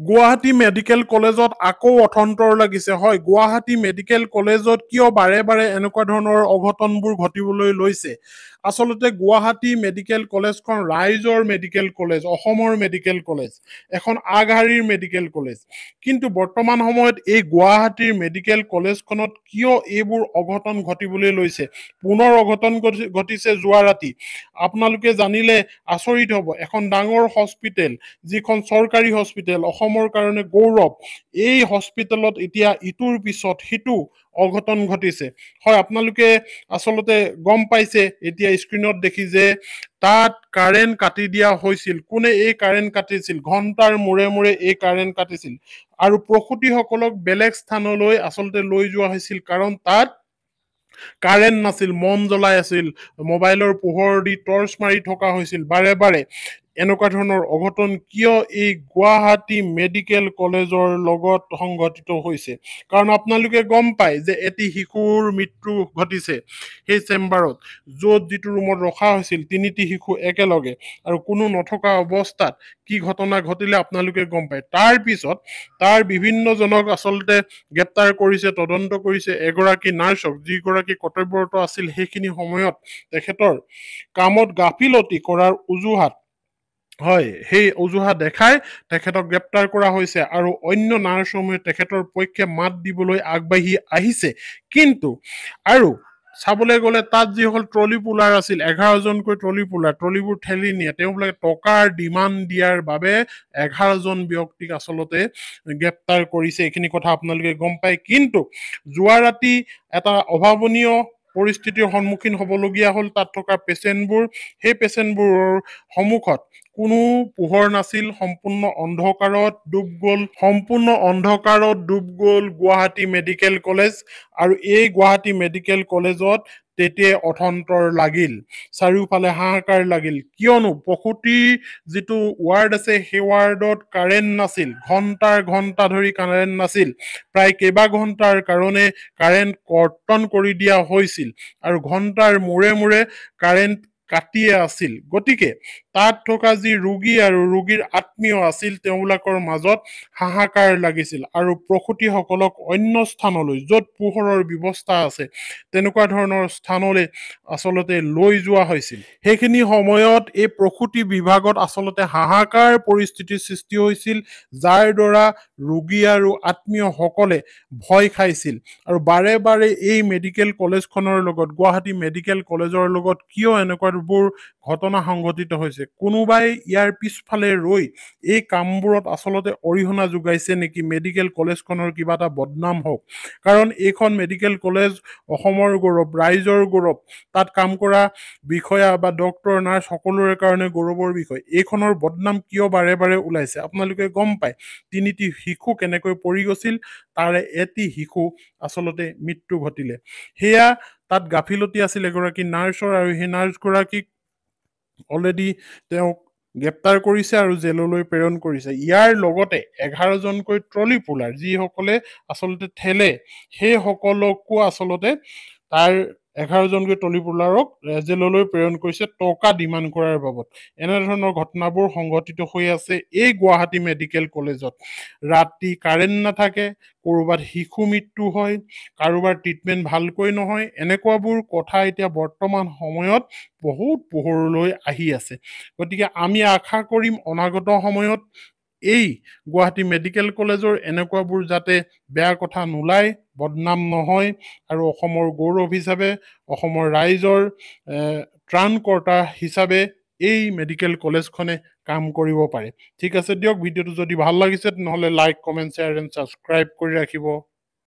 Guwahati medical কলেজত আকৌ অথন্তৰ লাগিছে। হয়, গুৱাহাটী মেডিকেল কলেজত কিয় বাৰে বাৰে এনেকুৱা ধৰণৰ অঘটনবোৰ ঘটিবলৈ লৈছে? আচলতে গুৱাহাটী মেডিকেল কলেজখন ৰাইজৰ মেডিকেল কলেজ, অসমৰ মেডিকেল কলেজ, এখন আগশাৰীৰ মেডিকেল কলেজ। কিন্তু বৰ্তমান সময়ত এই গুৱাহাটীৰ মেডিকেল কলেজখনত কিয় এইবোৰ অঘটন ঘটিবলৈ লৈছে? পুনৰ অঘটন ঘটিছে যোৱা ৰাতি। আপোনালোকে জানিলে আচৰিত হ'ব। এখন ডাঙৰ হস্পিটেল, যিখন চৰকাৰী হস্পিটেল, অসমৰ কাৰণে গৌৰৱ, এই হস্পিটেলত এতিয়া ইটোৰ পিছত সিটো অঘটন ঘটিছে। হয়, আপোনালোকে আচলতে গম পাইছে এতিয়া স্ক্ৰীণত দেখি যে তাত কাৰেণ্ট কাটি দিয়া হৈছিল। কোনে এই কাৰেণ্ট কাটিছিল? ঘণ্টাৰ মূৰে মূৰে এই কাৰেণ্ট কাটিছিল আৰু প্ৰসূতিসকলক বেলেগ স্থানলৈ আচলতে লৈ যোৱা হৈছিল, কাৰণ তাত কাৰেণ্ট নাছিল, মম জ্বলাই আছিল, মোবাইলৰ পোহৰ দি টৰ্চ মাৰি থকা হৈছিল বাৰে বাৰে। এনেকুৱা ধৰণৰ অঘটন কিয় এই গুৱাহাটী মেডিকেল কলেজৰ লগত সংঘটিত হৈছে? কাৰণ আপোনালোকে গম পায় যে এটি শিশুৰ মৃত্যু ঘটিছে সেই চেম্বাৰত, য'ত যিটো ৰুমত ৰখা হৈছিল তিনিটি শিশু একেলগে, আৰু কোনো নথকা অৱস্থাত কি ঘটনা ঘটিলে আপোনালোকে গম পায়। তাৰ পিছত তাৰ বিভিন্নজনক আচলতে গ্ৰেপ্তাৰ কৰিছে, তদন্ত কৰিছে। এগৰাকী নাৰ্ছক, যিগৰাকী কৰ্তব্যৰত আছিল সেইখিনি সময়ত তেখেতৰ কামত গাফিলতি কৰাৰ অজুহাত, হয়, সেই অজুহাত দেখাই তেখেতক গ্ৰেপ্তাৰ কৰা হৈছে আৰু অন্য নাৰ্ছসমূহে তেখেতৰ পক্ষে মাত দিবলৈ আগবাঢ়ি আহিছে। কিন্তু আৰু চাবলৈ গ'লে তাত যিসকল ট্ৰলি পুলাৰ আছিল, 11জনকৈ ট্ৰলি পুলাৰ, ট্ৰলিবোৰ ঠেলি নিয়ে, তেওঁবিলাকে টকাৰ ডিমাণ্ড দিয়াৰ বাবে 11জন ব্যক্তিক আচলতে গ্ৰেপ্তাৰ কৰিছে। এইখিনি কথা আপোনালোকে গম পায়। কিন্তু যোৱা ৰাতি এটা অভাৱনীয় পৰিস্থিতিৰ সন্মুখীন হ'বলগীয়া হ'ল তাত থকা পেচেণ্টবোৰ। সেই পেচেণ্টবোৰৰ সন্মুখত কোনো পোহৰ নাছিল, সম্পূৰ্ণ অন্ধকাৰত ডুব গ'ল গুৱাহাটী মেডিকেল কলেজ। আৰু এই গুৱাহাটী মেডিকেল কলেজত তেতিয়াই অথন্তৰ লাগিল, চাৰিওফালে হাহাকাৰ লাগিল। কিয়নো প্ৰসূতি যিটো ৱাৰ্ড আছে সেই ৱাৰ্ডত কাৰেণ্ট নাছিল, ঘণ্টা ধৰি কাৰেণ্ট নাছিল। প্ৰায় কেইবা ঘণ্টাৰ কাৰণে কাৰেণ্ট কৰ্তন কৰি দিয়া হৈছিল আৰু ঘণ্টাৰ মূৰে মূৰে কাৰেণ্ট কাটিয়ে আছিল। গতিকে তাত থকা যি ৰোগী আৰু ৰোগীৰ আত্মীয় আছিল, তেওঁবিলাকৰ মাজত হাহাকাৰ লাগিছিল আৰু প্ৰসূতিসকলক অন্য স্থানলৈ, য'ত পোহৰৰ ব্যৱস্থা আছে, তেনেকুৱা ধৰণৰ স্থানলৈ আচলতে লৈ যোৱা হৈছিল। সেইখিনি সময়ত এই প্ৰসূতি বিভাগত আচলতে হাহাকাৰ পৰিস্থিতিৰ সৃষ্টি হৈছিল, যাৰ দ্বাৰা ৰোগী আৰু আত্মীয়সকলে ভয় খাইছিল। আৰু বাৰে বাৰে এই মেডিকেল কলেজখনৰ লগত, গুৱাহাটী মেডিকেল কলেজৰ লগত কিয় এনেকুৱাবোৰ ঘটনা সংঘটিত হৈছে? কোনোবাই ইয়াৰ পিছফালে ৰৈ এই কামবোৰত আচলতে অৰিহণা যোগাইছে নেকি? মেডিকেল কলেজখনৰ কিবা এটা বদনাম হওক। কাৰণ এইখন মেডিকেল কলেজ অসমৰ গৌৰৱ, ৰাইজৰ গৌৰৱ। তাত কাম কৰা বিষয়া বা ডক্তৰ, নাৰ্ছ সকলোৰে কাৰণে গৌৰৱৰ বিষয়। এইখনৰ বদনাম কিয় বাৰে বাৰে ওলাইছে? আপোনালোকে গম পায় তিনিটি শিশু কেনেকৈ পৰি গৈছিল, তাৰে এটি শিশু আচলতে মৃত্যু ঘটিলে। সেয়া তাত গাফিলতি আছিল এগৰাকী নাৰ্ছৰ, আৰু সেই নাৰ্ছগৰাকীক অলৰেডি তেওঁক গ্ৰেপ্তাৰ কৰিছে আৰু জেললৈ প্ৰেৰণ কৰিছে। ইয়াৰ লগতে 11জনকৈ ট্ৰলি পুলাৰ, যিসকলে আচলতে ঠেলে, সেই সকলকো আচলতে তাৰ 11জনকৈ ট্ৰলি পুলাৰক জেললৈ প্ৰেৰণ কৰিছে টকা ডিমাণ্ড কৰাৰ বাবদ। এনেধৰণৰ ঘটনাবোৰ সংঘটিত হৈ আছে এই গুৱাহাটী মেডিকেল কলেজত। ৰাতি কাৰেণ্ট নাথাকে, ক'ৰবাত শিশু মৃত্যু হয়, কাৰোবাৰ ট্ৰিটমেণ্ট ভালকৈ নহয়। এনেকুৱাবোৰ কথা এতিয়া বৰ্তমান সময়ত বহুত পোহৰলৈ আহি আছে। গতিকে আমি আশা কৰিম অনাগত সময়ত এই গুৱাহাটী মেডিকেল কলেজৰ এনেকুৱাবোৰ যাতে বেয়া কথা নোলায়, বদনাম নহয়, আৰু অসমৰ গৌৰৱ হিচাপে, অসমৰ ৰাইজৰ ত্ৰাণকৰ্তা হিচাপে এই মেডিকেল কলেজখনে কাম কৰিব পাৰে। ঠিক আছে দিয়ক, ভিডিঅ'টো যদি ভাল লাগিছে তেনেহ'লে like, comment, share and subscribe কৰি ৰাখিব।